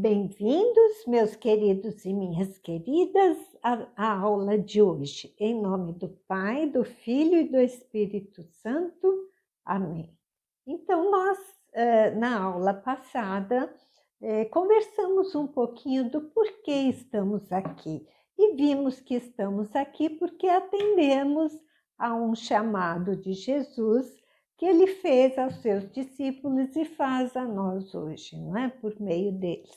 Bem-vindos, meus queridos e minhas queridas, à aula de hoje. Em nome do Pai, do Filho e do Espírito Santo. Amém. Então, nós, na aula passada, conversamos um pouquinho do porquê estamos aqui. E vimos que estamos aqui porque atendemos a um chamado de Jesus que ele fez aos seus discípulos e faz a nós hoje, não é? Por meio deles.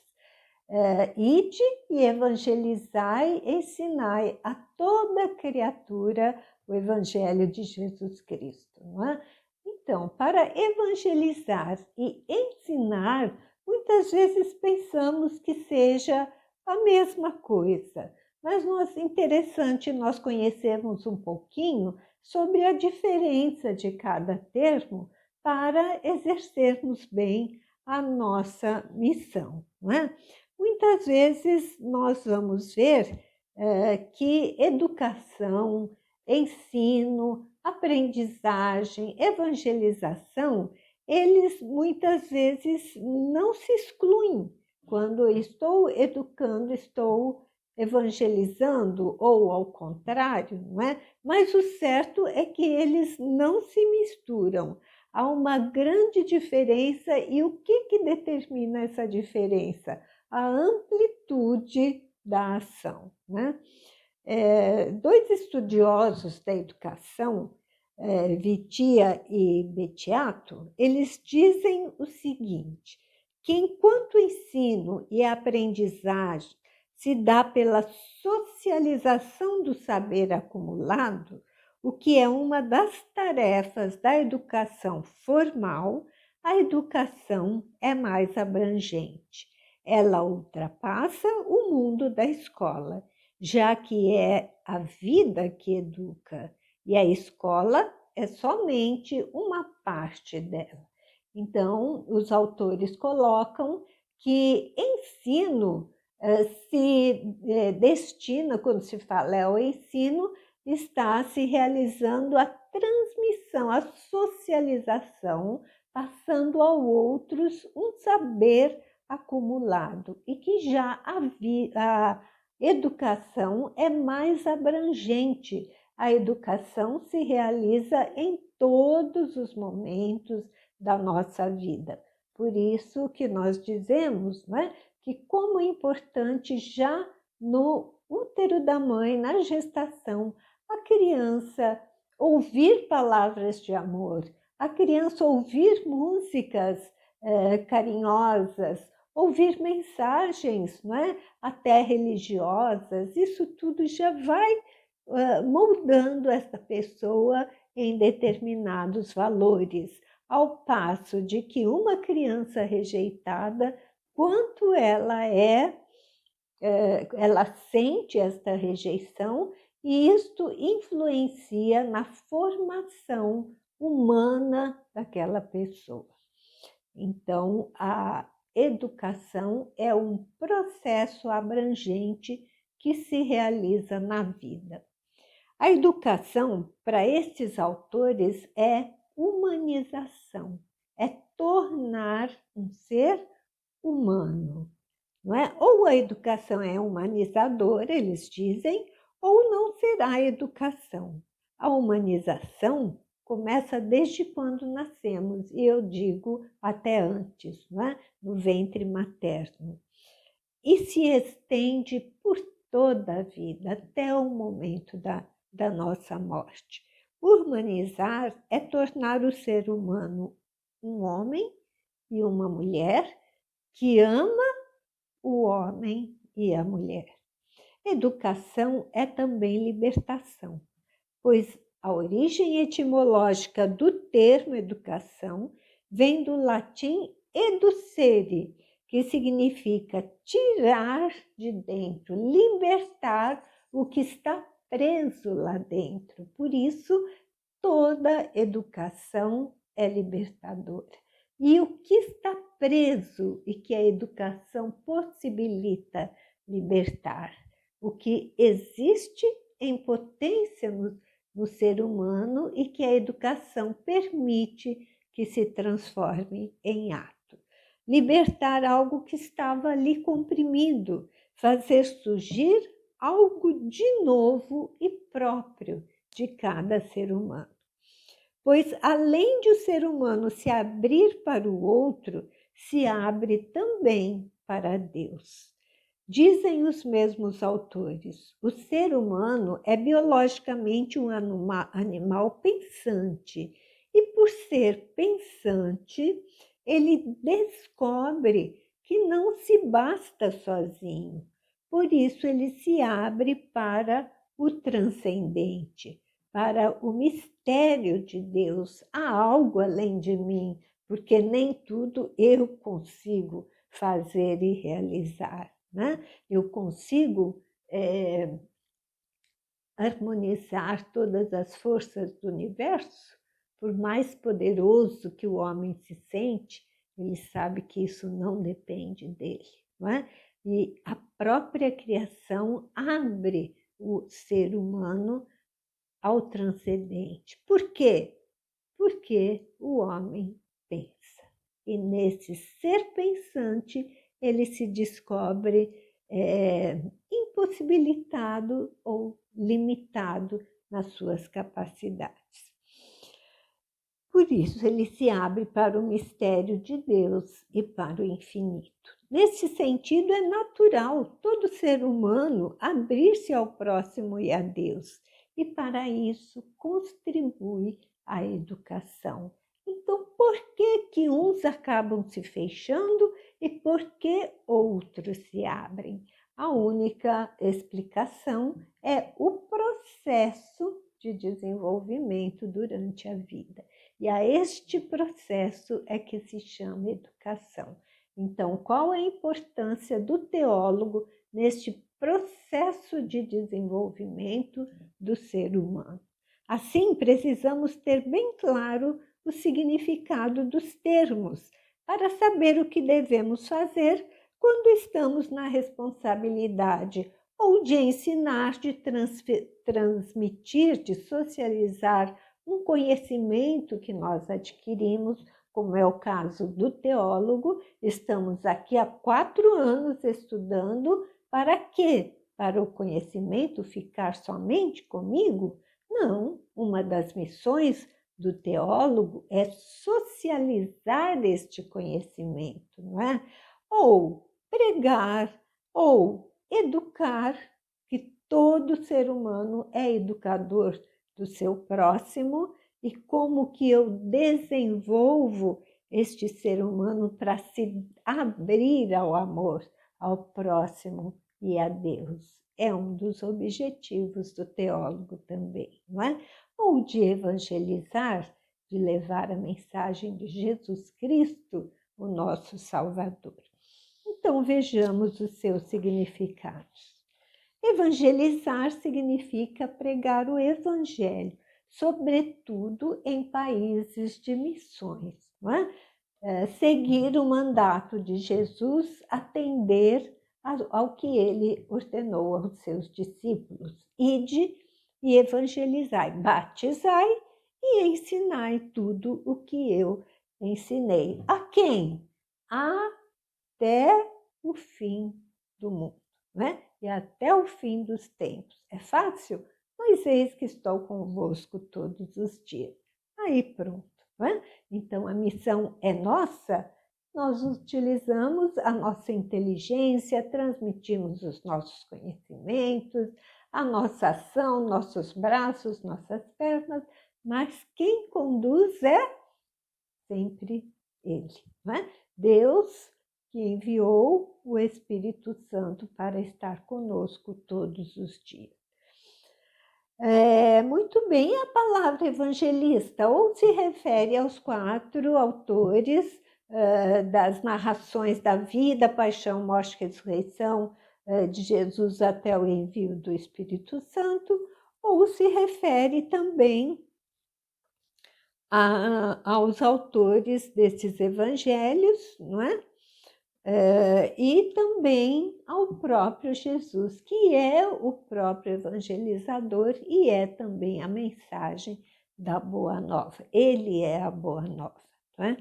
Ide e evangelizai, ensinai a toda criatura o Evangelho de Jesus Cristo, não é? Então, para evangelizar e ensinar, muitas vezes pensamos que seja a mesma coisa, mas interessante nós conhecermos um pouquinho sobre a diferença de cada termo para exercermos bem a nossa missão, não é? Muitas vezes nós vamos ver que educação, ensino, aprendizagem, evangelização, eles muitas vezes não se excluem. Quando estou educando, estou evangelizando, ou ao contrário, não é? Mas o certo é que eles não se misturam. Há uma grande diferença, e o que determina essa diferença? A amplitude da ação, né? Dois estudiosos da educação, Vitia e Becciato, eles dizem o seguinte, que enquanto o ensino e a aprendizagem se dá pela socialização do saber acumulado, o que é uma das tarefas da educação formal, a educação é mais abrangente. Ela ultrapassa o mundo da escola, já que é a vida que educa, e a escola é somente uma parte dela. Então, os autores colocam que ensino se destina, quando se fala o ensino, está se realizando a transmissão, a socialização, passando a outros um saber acumulado, e que já a educação é mais abrangente. A educação se realiza em todos os momentos da nossa vida. Por isso que nós dizemos, né, que como é importante já no útero da mãe, na gestação, a criança ouvir palavras de amor, a criança ouvir músicas carinhosas, ouvir mensagens, não é? Até religiosas, isso tudo já vai moldando essa pessoa em determinados valores, ao passo de que uma criança rejeitada, quanto ela sente esta rejeição, e isto influencia na formação humana daquela pessoa. Então, a educação é um processo abrangente que se realiza na vida. A educação, para estes autores, é humanização, é tornar um ser humano, não é? Ou a educação é humanizadora, eles dizem, ou não será educação. A humanização começa desde quando nascemos, e eu digo até antes, não é? No ventre materno. E se estende por toda a vida, até o momento da nossa morte. Humanizar é tornar o ser humano um homem e uma mulher que ama o homem e a mulher. Educação é também libertação, pois a origem etimológica do termo educação vem do latim educere, que significa tirar de dentro, libertar o que está preso lá dentro. Por isso, toda educação é libertadora. E o que está preso e que a educação possibilita libertar? O que existe em potência no ser humano e que a educação permite que se transforme em ato. libertar algo que estava ali comprimido, fazer surgir algo de novo e próprio de cada ser humano. Pois, além de o ser humano se abrir para o outro, se abre também para Deus. Dizem os mesmos autores, o ser humano é biologicamente um animal pensante, e por ser pensante, ele descobre que não se basta sozinho. Por isso, ele se abre para o transcendente, para o mistério de Deus. Há algo além de mim, porque nem tudo eu consigo fazer e realizar, né? Eu consigo harmonizar todas as forças do universo, por mais poderoso que o homem se sente, ele sabe que isso não depende dele, não é? E a própria criação abre o ser humano ao transcendente. Por quê? Porque o homem pensa. E nesse ser pensante, ele se descobre impossibilitado ou limitado nas suas capacidades. Por isso, ele se abre para o mistério de Deus e para o infinito. Nesse sentido, é natural todo ser humano abrir-se ao próximo e a Deus. E para isso, contribui a educação. Então, por que uns acabam se fechando e por que outros se abrem? A única explicação é o processo de desenvolvimento durante a vida. E a este processo é que se chama educação. Então, qual é a importância do teólogo neste processo de desenvolvimento do ser humano? Assim, precisamos ter bem claro o significado dos termos para saber o que devemos fazer quando estamos na responsabilidade ou de ensinar, de transmitir, de socializar um conhecimento que nós adquirimos, como é o caso do teólogo. Estamos aqui há 4 anos estudando. Para quê? Para o conhecimento ficar somente comigo? Não, uma das missões do teólogo é socializar este conhecimento, não é? Ou pregar, ou educar, que todo ser humano é educador do seu próximo, e como que eu desenvolvo este ser humano para se abrir ao amor, ao próximo e a Deus. É um dos objetivos do teólogo também, não é? Ou de evangelizar, de levar a mensagem de Jesus Cristo, o nosso Salvador. Então, vejamos os seus significados. Evangelizar significa pregar o evangelho, sobretudo em países de missões, não é? Seguir o mandato de Jesus, atender ao que ele ordenou aos seus discípulos. Ide e evangelizai, batizai e ensinai tudo o que eu ensinei. A quem? Até o fim do mundo, né? E até o fim dos tempos. É fácil? Pois eis que estou convosco todos os dias. Aí pronto, né? Então a missão é nossa, nós utilizamos a nossa inteligência, transmitimos os nossos conhecimentos, a nossa ação, nossos braços, nossas pernas, mas quem conduz é sempre Ele, né? Deus que enviou o Espírito Santo para estar conosco todos os dias. Muito bem, a palavra evangelista ou se refere aos 4 autores das narrações da vida, paixão, morte e ressurreição de Jesus até o envio do Espírito Santo, ou se refere também aos autores desses evangelhos, não é? E também ao próprio Jesus, que é o próprio evangelizador e é também a mensagem da Boa Nova. Ele é a Boa Nova, não é?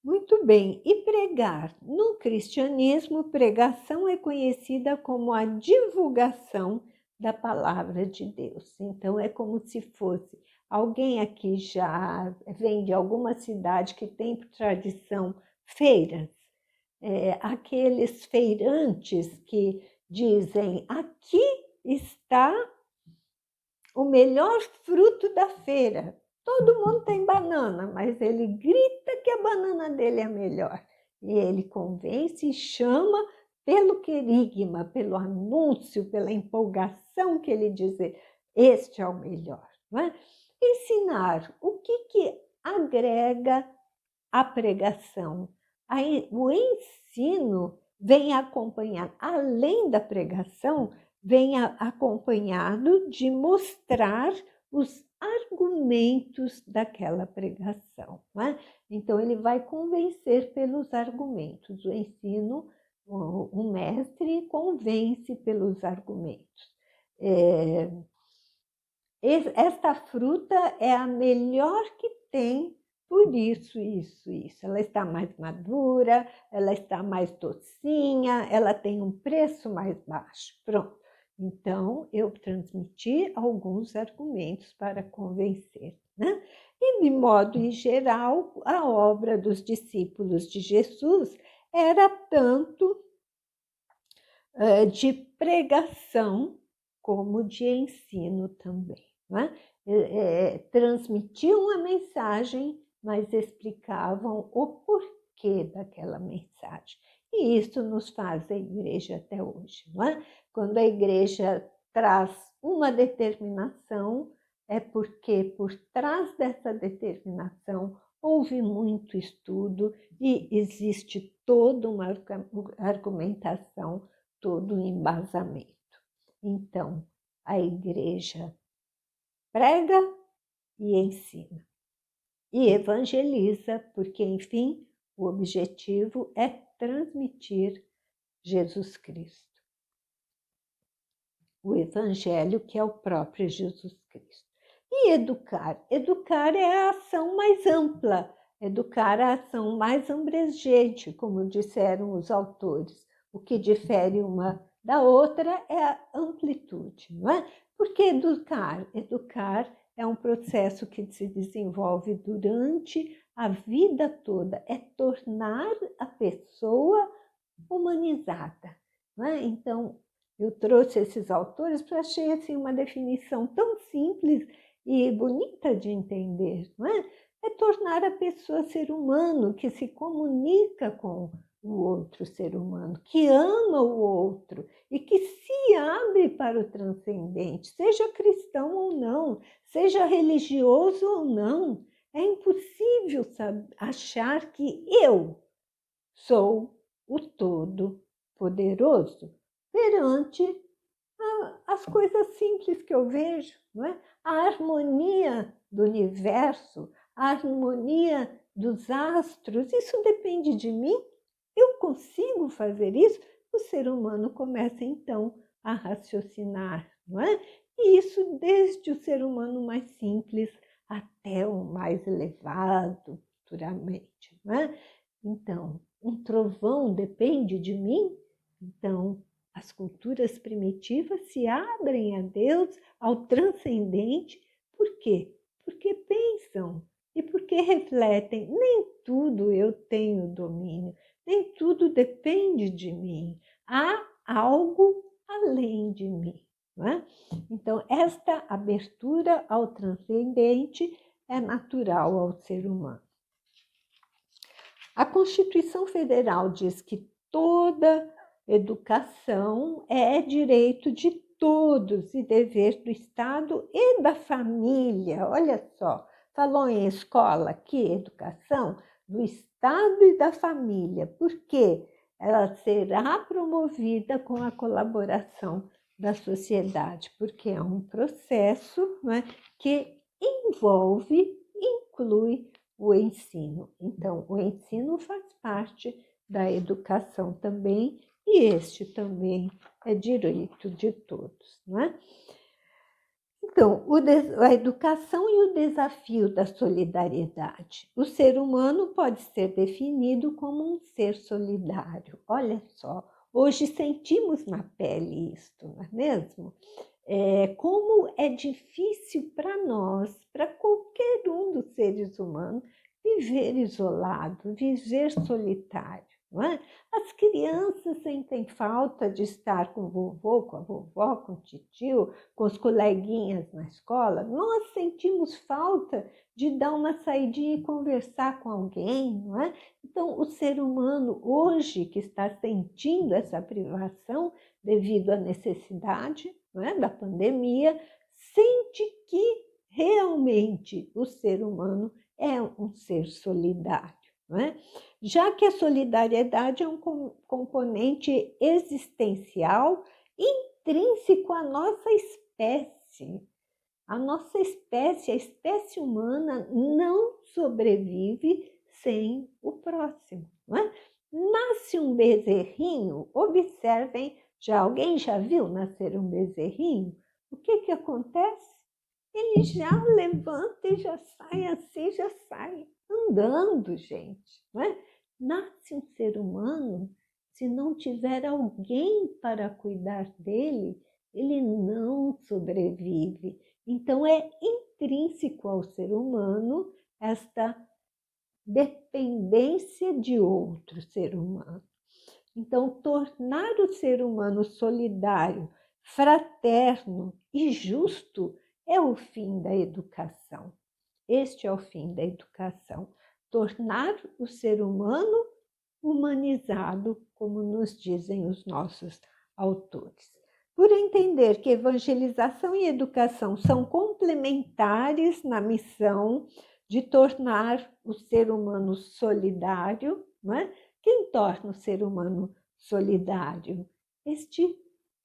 Muito bem. E pregar? No cristianismo, pregação é conhecida como a divulgação da palavra de Deus. Então, é como se fosse alguém aqui já vem de alguma cidade que tem por tradição feiras, aqueles feirantes que dizem: aqui está o melhor fruto da feira. Todo mundo tem banana, mas ele grita que a banana dele é melhor. E ele convence e chama pelo querigma, pelo anúncio, pela empolgação que ele diz: este é o melhor. Não é? Ensinar, o que agrega a pregação? Aí, o ensino vem acompanhado, além da pregação, vem acompanhado de mostrar os argumentos daquela pregação. Não é? Então, ele vai convencer pelos argumentos. O ensino, o mestre convence pelos argumentos. Esta fruta é a melhor que tem, por isso. Ela está mais madura, ela está mais docinha, ela tem um preço mais baixo. Pronto. Então, eu transmiti alguns argumentos para convencer, né? E, de modo geral, a obra dos discípulos de Jesus era tanto de pregação como de ensino também. Né? Transmitiam a mensagem, mas explicavam o porquê daquela mensagem. E isso nos faz a igreja até hoje. Não é? Quando a igreja traz uma determinação, é porque por trás dessa determinação houve muito estudo e existe toda uma argumentação, todo um embasamento. Então, a igreja prega e ensina. E evangeliza, porque, enfim, o objetivo é transmitir Jesus Cristo. O Evangelho, que é o próprio Jesus Cristo. E educar? Educar é a ação mais ampla, educar é a ação mais abrangente, como disseram os autores. O que difere uma da outra é a amplitude, não é? Porque educar? Educar é um processo que se desenvolve durante a vida toda, é tornar a pessoa humanizada, não é? Então, eu trouxe esses autores porque achei assim, uma definição tão simples e bonita de entender, não é? É tornar a pessoa ser humano, que se comunica com o outro ser humano, que ama o outro e que se abre para o transcendente, seja cristão ou não, seja religioso ou não. É impossível achar que eu sou o Todo-Poderoso perante as coisas simples que eu vejo, não é? A harmonia do universo, a harmonia dos astros, isso depende de mim? Eu consigo fazer isso? O ser humano começa então a raciocinar, não é? E isso desde o ser humano mais simples até o mais elevado futuramente, não é? Então, um trovão depende de mim? Então, as culturas primitivas se abrem a Deus, ao transcendente. Por quê? Porque pensam e porque refletem. Nem tudo eu tenho domínio, nem tudo depende de mim. Há algo além de mim. Não é? Então, esta abertura ao transcendente é natural ao ser humano. A Constituição Federal diz que toda educação é direito de todos e dever do Estado e da família. Olha só, falou em escola aqui, educação do Estado e da família, porque ela será promovida com a colaboração da sociedade, porque é um processo, né, que envolve, inclui o ensino. Então, o ensino faz parte da educação também, e este também é direito de todos, não é? Então, a educação e o desafio da solidariedade. O ser humano pode ser definido como um ser solidário. Olha só, hoje sentimos na pele isto, não é mesmo? Como é difícil para nós, para qualquer um dos seres humanos, viver isolado, viver solitário. Não é? As crianças sentem falta de estar com o vovô, com a vovó, com o titio, com os coleguinhas na escola. Nós sentimos falta de dar uma saidinha e conversar com alguém, não é? Então, o ser humano hoje que está sentindo essa privação devido à necessidade, não é, da pandemia, sente que realmente o ser humano é um ser solidário. Não é? Já que a solidariedade é um componente existencial intrínseco à nossa espécie. A nossa espécie, a espécie humana, não sobrevive sem o próximo. Não é? Nasce um bezerrinho, observem, alguém já viu nascer um bezerrinho? O que acontece? Ele já levanta e já sai assim, já sai andando, gente. Não é? Nasce um ser humano, se não tiver alguém para cuidar dele, ele não sobrevive. Então, é intrínseco ao ser humano esta dependência de outro ser humano. Então, tornar o ser humano solidário, fraterno e justo é o fim da educação. Este é o fim da educação. Tornar o ser humano humanizado, como nos dizem os nossos autores. Por entender que evangelização e educação são complementares na missão de tornar o ser humano solidário, não é? Quem torna o ser humano solidário? Este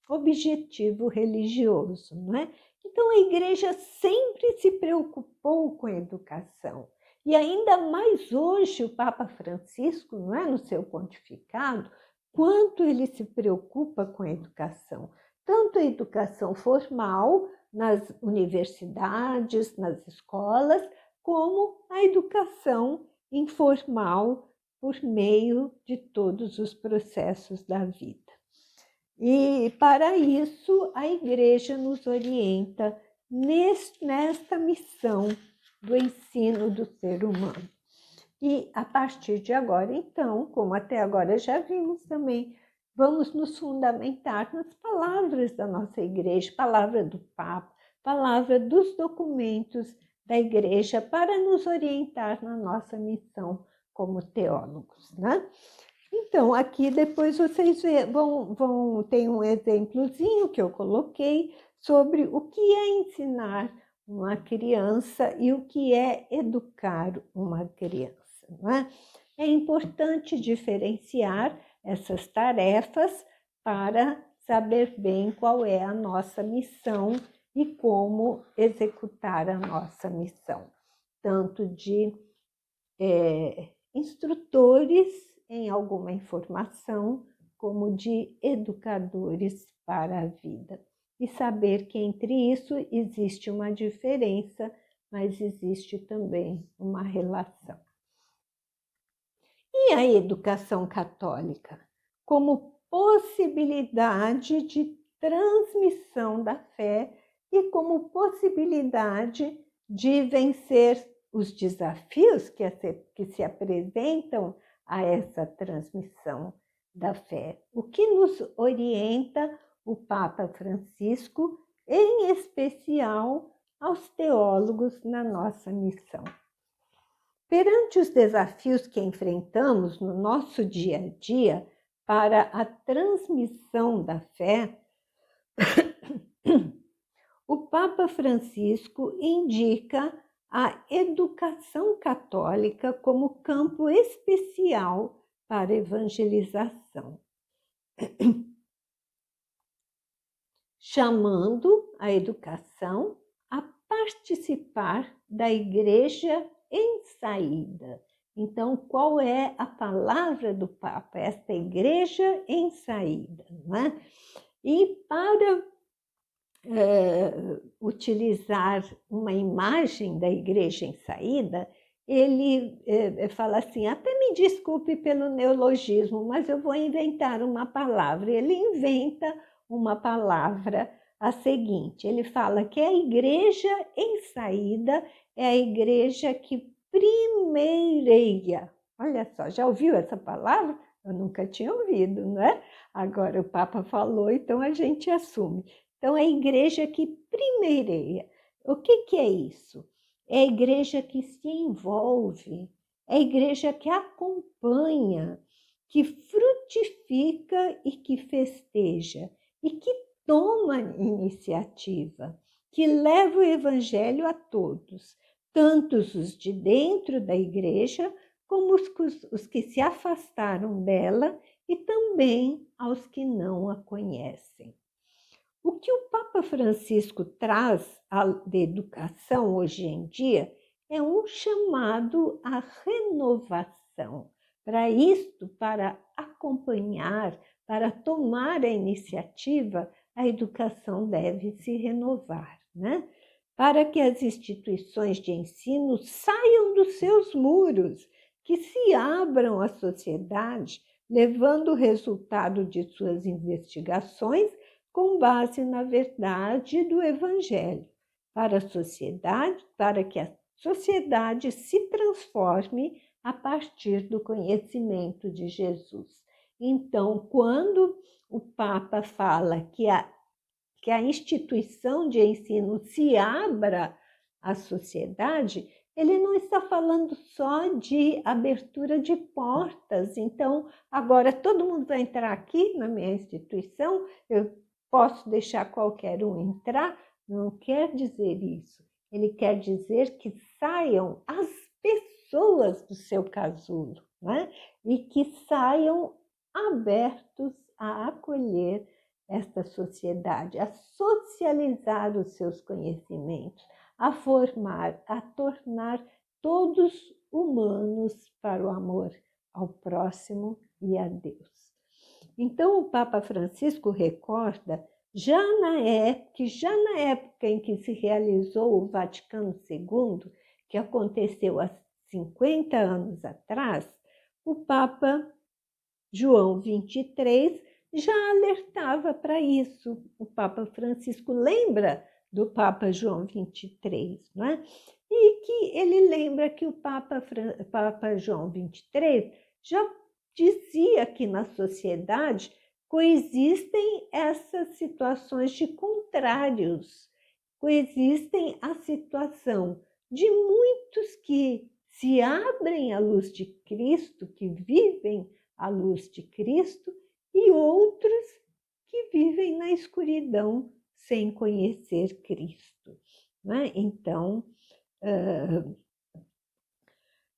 objetivo religioso, não é? Então, a igreja sempre se preocupou com a educação. E ainda mais hoje, o Papa Francisco, não é, no seu pontificado, quanto ele se preocupa com a educação. Tanto a educação formal, nas universidades, nas escolas, como a educação informal, por meio de todos os processos da vida. E para isso a igreja nos orienta nesta missão do ensino do ser humano. E a partir de agora, então, como até agora já vimos também, vamos nos fundamentar nas palavras da nossa igreja, palavra do Papa, palavra dos documentos da igreja para nos orientar na nossa missão como teólogos, né? Então, aqui depois vocês vão ter um exemplozinho que eu coloquei sobre o que é ensinar uma criança e o que é educar uma criança. Não é? É importante diferenciar essas tarefas para saber bem qual é a nossa missão e como executar a nossa missão, tanto de instrutores em alguma informação, como de educadores para a vida. E saber que entre isso existe uma diferença, mas existe também uma relação. E a educação católica? Como possibilidade de transmissão da fé e como possibilidade de vencer os desafios que se apresentam a essa transmissão da fé. O que nos orienta o Papa Francisco, em especial aos teólogos na nossa missão. Perante os desafios que enfrentamos no nosso dia a dia para a transmissão da fé, o Papa Francisco indica a educação católica como campo especial para a evangelização, chamando a educação a participar da igreja em saída. Então, qual é a palavra do Papa? Esta igreja em saída, não é? E para utilizar uma imagem da igreja em saída, ele fala assim, até me desculpe pelo neologismo, mas eu vou inventar uma palavra. Ele inventa uma palavra, a seguinte, ele fala que a igreja em saída é a igreja que primeireia. Olha só, já ouviu essa palavra? Eu nunca tinha ouvido, não é? Agora o Papa falou, então a gente assume. Então, é a igreja que primeireia. O que é isso? É a igreja que se envolve, é a igreja que acompanha, que frutifica e que festeja, e que toma iniciativa, que leva o evangelho a todos, tanto os de dentro da igreja, como os que se afastaram dela e também aos que não a conhecem. O que o Papa Francisco traz de educação hoje em dia é um chamado à renovação. Para isto, para acompanhar, para tomar a iniciativa, a educação deve se renovar, né? Para que as instituições de ensino saiam dos seus muros, que se abram à sociedade, levando o resultado de suas investigações com base na verdade do Evangelho, para a sociedade, para que a sociedade se transforme a partir do conhecimento de Jesus. Então, quando o Papa fala que a instituição de ensino se abra à sociedade, ele não está falando só de abertura de portas. Então, agora todo mundo vai entrar aqui na minha instituição, eu posso deixar qualquer um entrar? Não quer dizer isso. Ele quer dizer que saiam as pessoas do seu casulo, né? E que saiam abertos a acolher esta sociedade, a socializar os seus conhecimentos, a formar, a tornar todos humanos para o amor ao próximo e a Deus. Então, o Papa Francisco recorda, já na época em que se realizou o Vaticano II, que aconteceu há 50 anos atrás, o Papa João 23 já alertava para isso. O Papa Francisco lembra do Papa João 23, não é? E que ele lembra que o Papa João 23 já dizia que na sociedade coexistem essas situações de contrários, coexistem a situação de muitos que se abrem à luz de Cristo, que vivem à luz de Cristo, e outros que vivem na escuridão sem conhecer Cristo. Né? Então,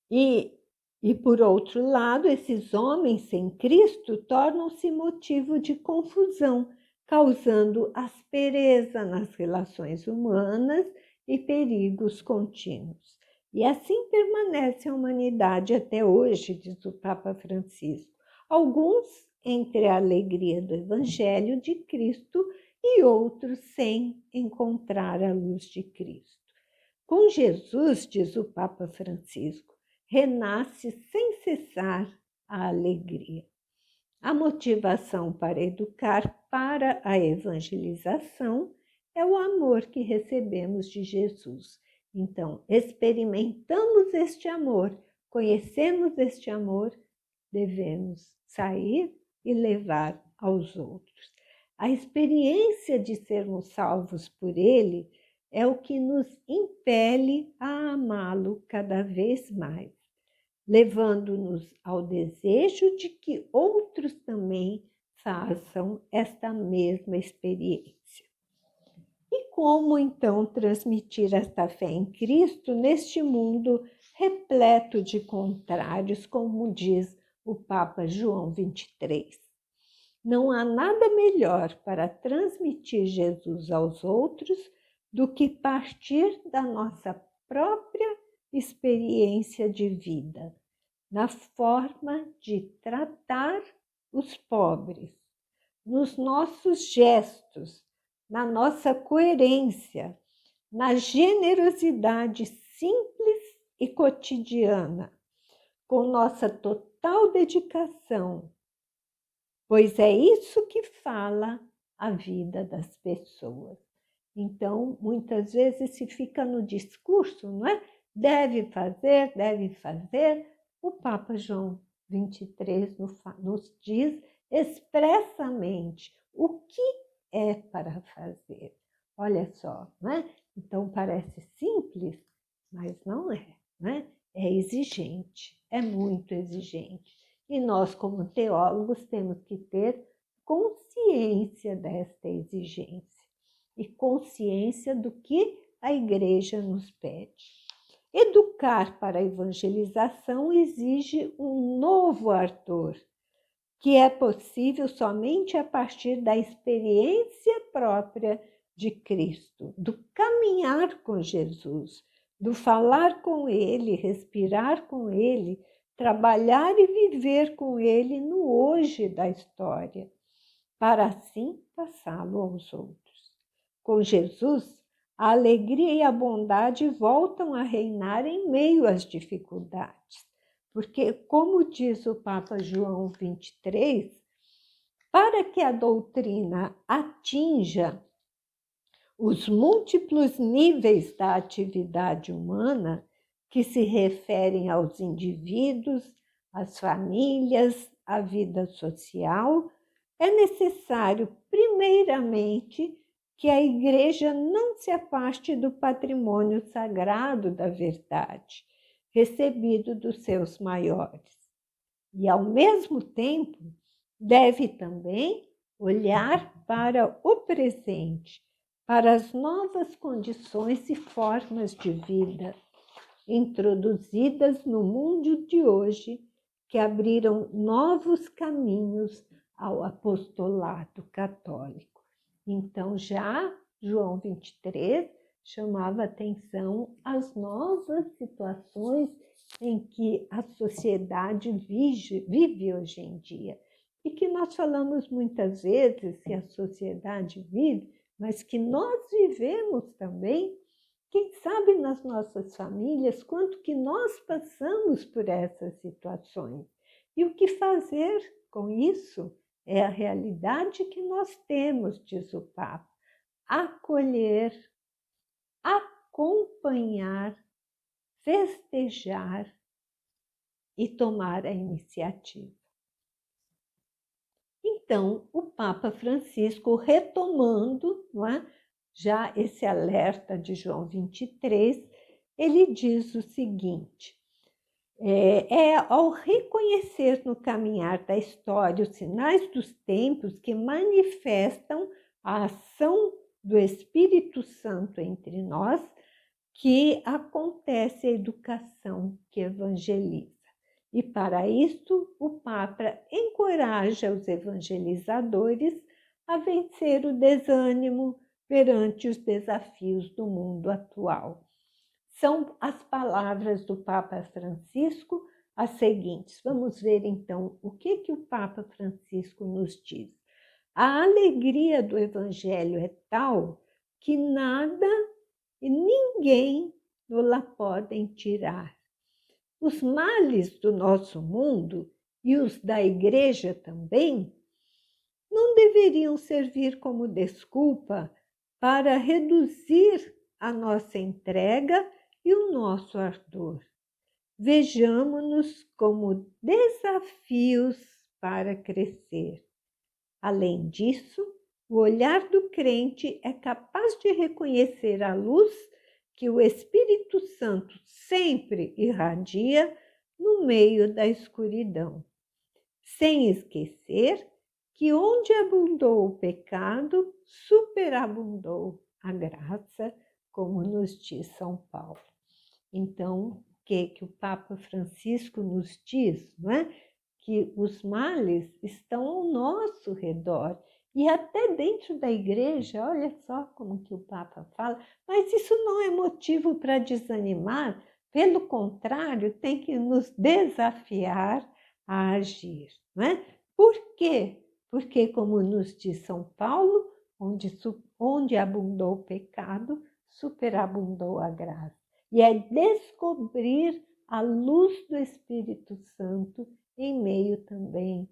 e por outro lado, esses homens sem Cristo tornam-se motivo de confusão, causando aspereza nas relações humanas e perigos contínuos. E assim permanece a humanidade até hoje, diz o Papa Francisco. Alguns entre a alegria do Evangelho de Cristo e outros sem encontrar a luz de Cristo. Com Jesus, diz o Papa Francisco, renasce sem cessar a alegria. A motivação para educar para a evangelização é o amor que recebemos de Jesus. Então, experimentamos este amor, conhecemos este amor, devemos sair e levar aos outros. A experiência de sermos salvos por Ele é o que nos impele a amá-lo cada vez mais, levando-nos ao desejo de que outros também façam esta mesma experiência. E como então transmitir esta fé em Cristo neste mundo repleto de contrários, como diz o Papa João 23? Não há nada melhor para transmitir Jesus aos outros do que partir da nossa própria experiência de vida, na forma de tratar os pobres, nos nossos gestos, na nossa coerência, na generosidade simples e cotidiana, com nossa total dedicação, pois é isso que fala a vida das pessoas. Então, muitas vezes se fica no discurso, não é? Deve fazer, deve fazer. O Papa João 23 nos diz expressamente o que é para fazer. Olha só, não é? Então parece simples, mas não é, né? É exigente, é muito exigente. E nós, como teólogos, temos que ter consciência desta exigência e consciência do que a Igreja nos pede. Educar para a evangelização exige um novo ardor, que é possível somente a partir da experiência própria de Cristo, do caminhar com Jesus, do falar com Ele, respirar com Ele, trabalhar e viver com Ele no hoje da história, para assim passá-lo aos outros. Com Jesus, a alegria e a bondade voltam a reinar em meio às dificuldades. Porque, como diz o Papa João 23, para que a doutrina atinja os múltiplos níveis da atividade humana, que se referem aos indivíduos, às famílias, à vida social, é necessário, primeiramente, que a Igreja não se afaste do patrimônio sagrado da verdade, recebido dos seus maiores. E, ao mesmo tempo, deve também olhar para o presente, para as novas condições e formas de vida introduzidas no mundo de hoje, que abriram novos caminhos ao apostolado católico. Então, já João 23 chamava atenção às novas situações em que a sociedade vive hoje em dia. E que nós falamos muitas vezes que a sociedade vive, mas que nós vivemos também. Quem sabe nas nossas famílias quanto que nós passamos por essas situações. E o que fazer com isso é a realidade que nós temos, diz o Papa. Acolher, acompanhar, festejar e tomar a iniciativa. Então, o Papa Francisco, retomando, não é, já esse alerta de João 23, ele diz o seguinte: ao reconhecer no caminhar da história os sinais dos tempos que manifestam a ação do Espírito Santo entre nós, que acontece a educação que evangeliza. E para isso, o Papa encoraja os evangelizadores a vencer o desânimo perante os desafios do mundo atual. São as palavras do Papa Francisco as seguintes. Vamos ver então o que o Papa Francisco nos diz. A alegria do Evangelho é tal que nada e ninguém nos-la podem tirar. Os males do nosso mundo e os da Igreja também não deveriam servir como desculpa para reduzir a nossa entrega e o nosso ardor. Vejamo-nos como desafios para crescer. Além disso, o olhar do crente é capaz de reconhecer a luz que o Espírito Santo sempre irradia no meio da escuridão, sem esquecer que onde abundou o pecado, superabundou a graça, como nos diz São Paulo. Então, o que o Papa Francisco nos diz, não é? Que os males estão ao nosso redor. E até dentro da igreja, olha só como que o Papa fala, mas isso não é motivo para desanimar, pelo contrário, tem que nos desafiar a agir, não é? Por quê? Porque, como nos diz São Paulo, onde abundou o pecado, superabundou a graça. E é descobrir a luz do Espírito Santo em meio também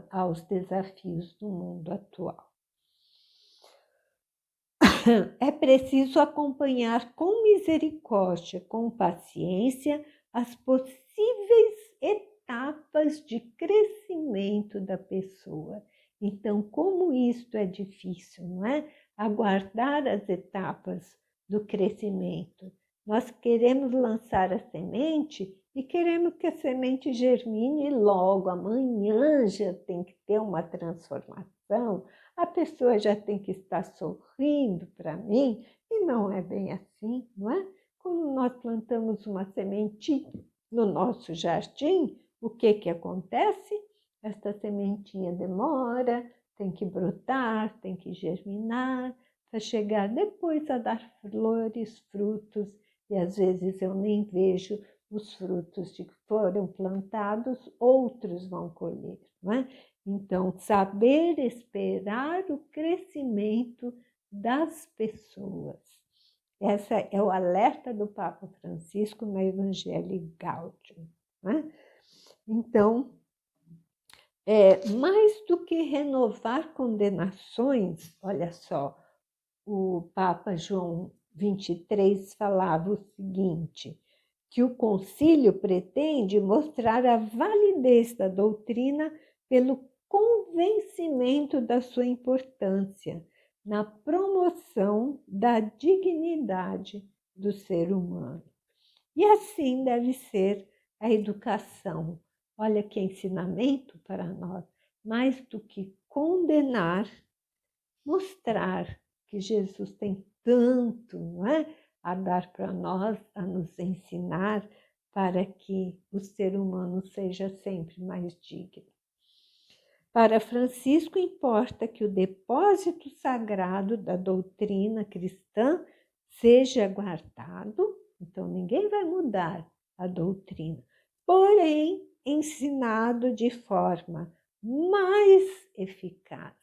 aos desafios do mundo atual. É preciso acompanhar com misericórdia, com paciência, as possíveis etapas de crescimento da pessoa. Então, como isto é difícil, não é? Aguardar as etapas do crescimento. Nós queremos lançar a semente e queremos que a semente germine logo. Amanhã já tem que ter uma transformação. A pessoa já tem que estar sorrindo para mim, e não é bem assim, não é? Quando nós plantamos uma sementinha no nosso jardim, o que acontece? Esta sementinha demora, tem que brotar, tem que germinar, para chegar depois a dar flores, frutos, e às vezes eu nem vejo os frutos de que foram plantados, outros vão colher, não é? Então, saber esperar o crescimento das pessoas. Esse é o alerta do Papa Francisco no Evangelii Gaudium, né? Então, mais do que renovar condenações, olha só, o Papa João 23 falava o seguinte, que o concílio pretende mostrar a validez da doutrina pelo convencimento da sua importância na promoção da dignidade do ser humano. E assim deve ser a educação. Olha que ensinamento para nós. Mais do que condenar, mostrar que Jesus tem tanto, não é, a dar para nós, a nos ensinar, para que o ser humano seja sempre mais digno. Para Francisco, importa que o depósito sagrado da doutrina cristã seja guardado, então ninguém vai mudar a doutrina, porém ensinado de forma mais eficaz.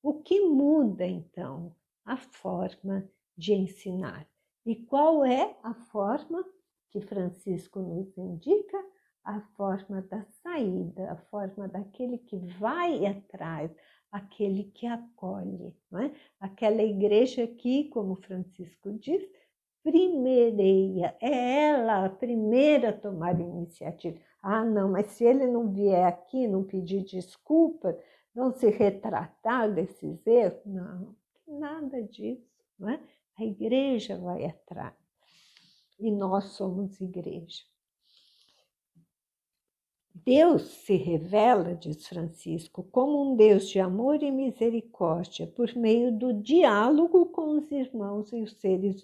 O que muda, então? A forma de ensinar. E qual é a forma que Francisco nos indica? A forma da saída, a forma daquele que vai atrás, aquele que acolhe, não é? Aquela igreja que, como Francisco diz, primeireia, é ela a primeira a tomar iniciativa. Ah, não, mas se ele não vier aqui, não pedir desculpa, não se retratar desses erros, não, nada disso, não é? A igreja vai atrás e nós somos igreja. Deus se revela, diz Francisco, como um Deus de amor e misericórdia por meio do diálogo com os irmãos e os seres,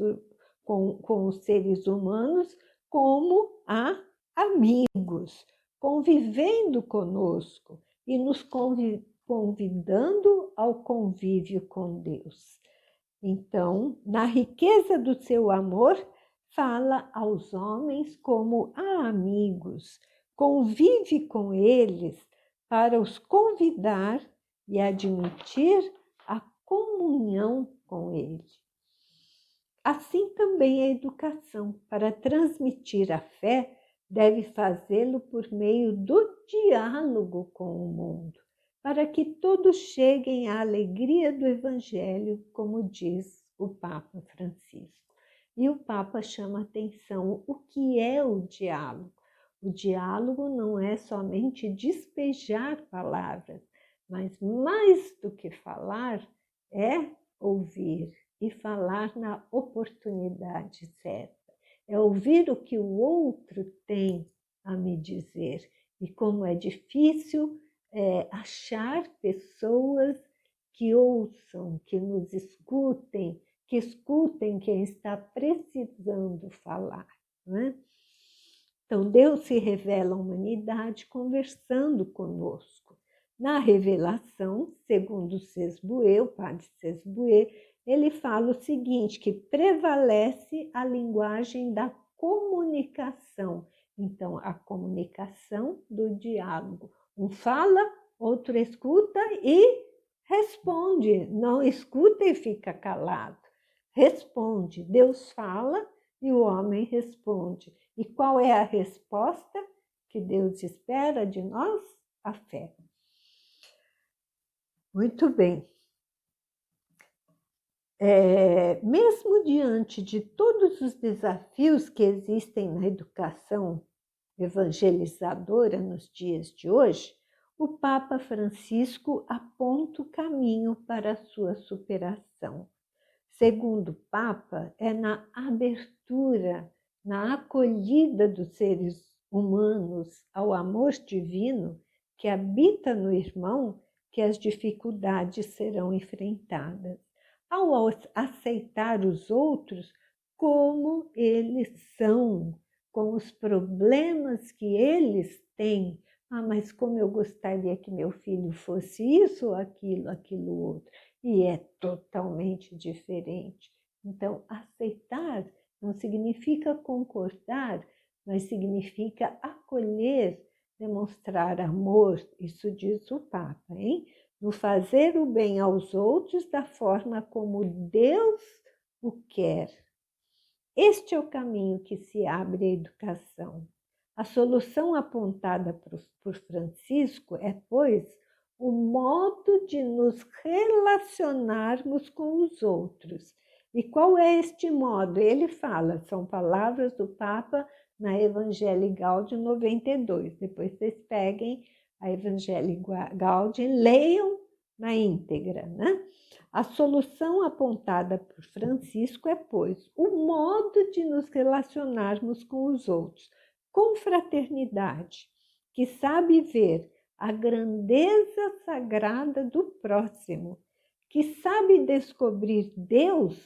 com os seres humanos como a amigos, convivendo conosco e nos convidando ao convívio com Deus. Então, na riqueza do seu amor, fala aos homens como a amigos, convive com eles para os convidar e admitir a comunhão com ele. Assim também a educação, para transmitir a fé, deve fazê-lo por meio do diálogo com o mundo, para que todos cheguem à alegria do Evangelho, como diz o Papa Francisco. E o Papa chama atenção o que é o diálogo. O diálogo não é somente despejar palavras, mas mais do que falar, é ouvir e falar na oportunidade certa. É ouvir o que o outro tem a me dizer. E como é difícil achar pessoas que ouçam, que nos escutem, que escutem quem está precisando falar, não é? Então, Deus se revela à humanidade conversando conosco. Na revelação, segundo o padre Sesboué, ele fala o seguinte, que prevalece a linguagem da comunicação. Então, a comunicação do diálogo. Um fala, outro escuta e responde, não escuta e fica calado. Responde, Deus fala e o homem responde. E qual é a resposta que Deus espera de nós? A fé. Muito bem. Mesmo diante de todos os desafios que existem na educação evangelizadora nos dias de hoje, o Papa Francisco aponta o caminho para a sua superação. Segundo o Papa, é na abertura, na acolhida dos seres humanos ao amor divino que habita no irmão que as dificuldades serão enfrentadas. Ao aceitar os outros como eles são, com os problemas que eles têm. Mas como eu gostaria que meu filho fosse isso ou aquilo outro. E é totalmente diferente. Então, aceitar não significa concordar, mas significa acolher, demonstrar amor. Isso diz o Papa, hein? No fazer o bem aos outros da forma como Deus o quer. Este é o caminho que se abre à educação. A solução apontada por Francisco é, pois, o modo de nos relacionarmos com os outros. E qual é este modo? Ele fala, são palavras do Papa na Evangelii Gaudium 92. Depois vocês peguem a Evangelii Gaudium, leiam na íntegra, né? A solução apontada por Francisco é, pois, o modo de nos relacionarmos com os outros, com fraternidade, que sabe ver a grandeza sagrada do próximo, que sabe descobrir Deus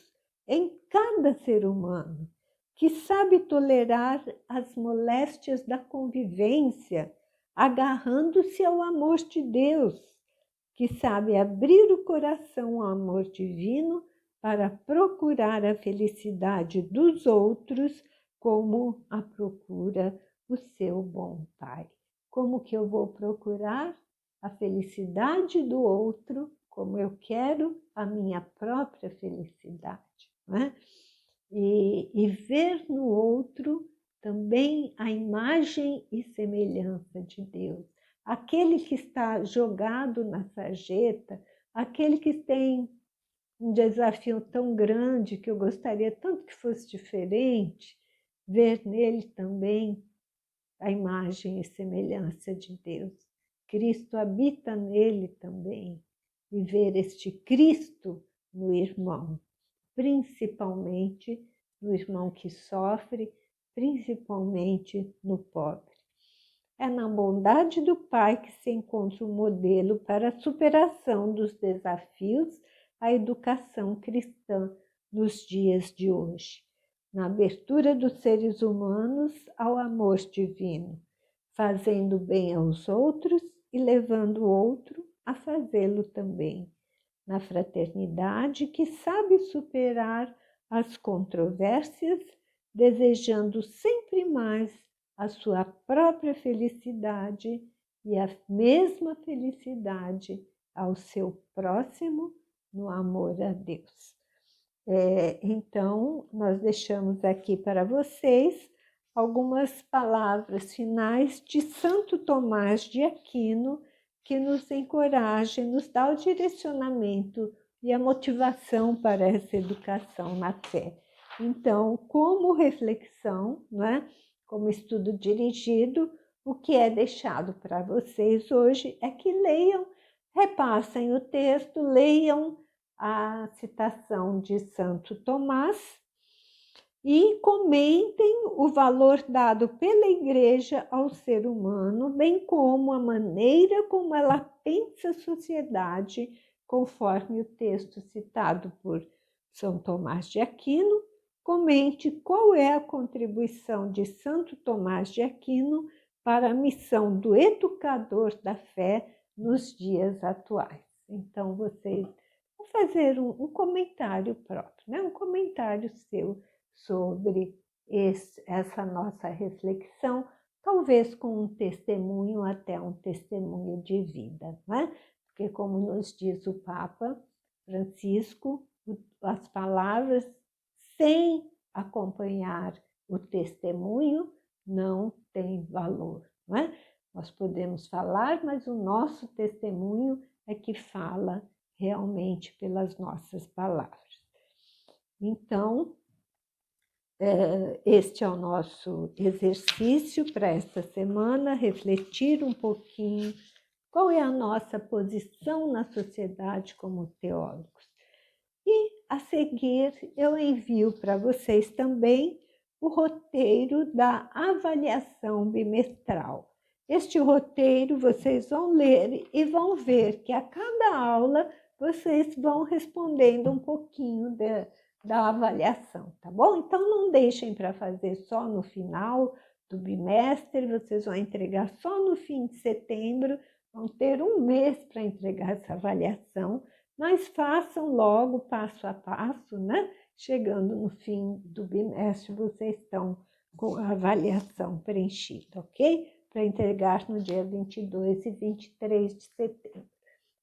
em cada ser humano, que sabe tolerar as moléstias da convivência, agarrando-se ao amor de Deus, que sabe abrir o coração ao amor divino para procurar a felicidade dos outros como a procura o seu bom Pai. Como que eu vou procurar a felicidade do outro como eu quero a minha própria felicidade, não é? E ver no outro também a imagem e semelhança de Deus. Aquele que está jogado na sarjeta, aquele que tem um desafio tão grande que eu gostaria tanto que fosse diferente, ver nele também a imagem e semelhança de Deus. Cristo habita nele também, e ver este Cristo no irmão, principalmente no irmão que sofre, principalmente no pobre. É na bondade do Pai que se encontra um modelo para a superação dos desafios à educação cristã nos dias de hoje, na abertura dos seres humanos ao amor divino, fazendo bem aos outros e levando o outro a fazê-lo também, na fraternidade que sabe superar as controvérsias, desejando sempre mais a sua própria felicidade e a mesma felicidade ao seu próximo no amor a Deus. Então, nós deixamos aqui para vocês algumas palavras finais de Santo Tomás de Aquino, que nos encoraja e nos dá o direcionamento e a motivação para essa educação na fé. Então, como reflexão, né, como estudo dirigido, o que é deixado para vocês hoje é que leiam, repassem o texto, leiam a citação de Santo Tomás e comentem o valor dado pela Igreja ao ser humano, bem como a maneira como ela pensa a sociedade, conforme o texto citado por São Tomás de Aquino. Comente qual é a contribuição de Santo Tomás de Aquino para a missão do educador da fé nos dias atuais. Então, vocês vão fazer um comentário próprio, né? Um comentário seu sobre essa nossa reflexão, talvez com um testemunho, até um testemunho de vida, né? porque como nos diz o Papa Francisco, as palavras sem acompanhar o testemunho não têm valor, não é? Nós podemos falar, mas o nosso testemunho é que fala realmente pelas nossas palavras. Então, este é o nosso exercício para esta semana, refletir um pouquinho qual é a nossa posição na sociedade como teólogos. E, a seguir, eu envio para vocês também o roteiro da avaliação bimestral. Este roteiro vocês vão ler e vão ver que a cada aula vocês vão respondendo um pouquinho da avaliação, tá bom? Então, não deixem para fazer só no final do bimestre, vocês vão entregar só no fim de setembro, vão ter um mês para entregar essa avaliação, mas façam logo, passo a passo, né? Chegando no fim do bimestre, vocês estão com a avaliação preenchida, ok? Para entregar no dia 22 e 23 de setembro.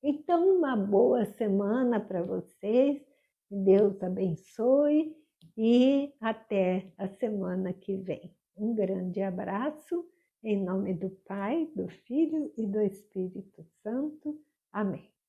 Então, uma boa semana para vocês, Deus abençoe e até a semana que vem. Um grande abraço, em nome do Pai, do Filho e do Espírito Santo. Amém.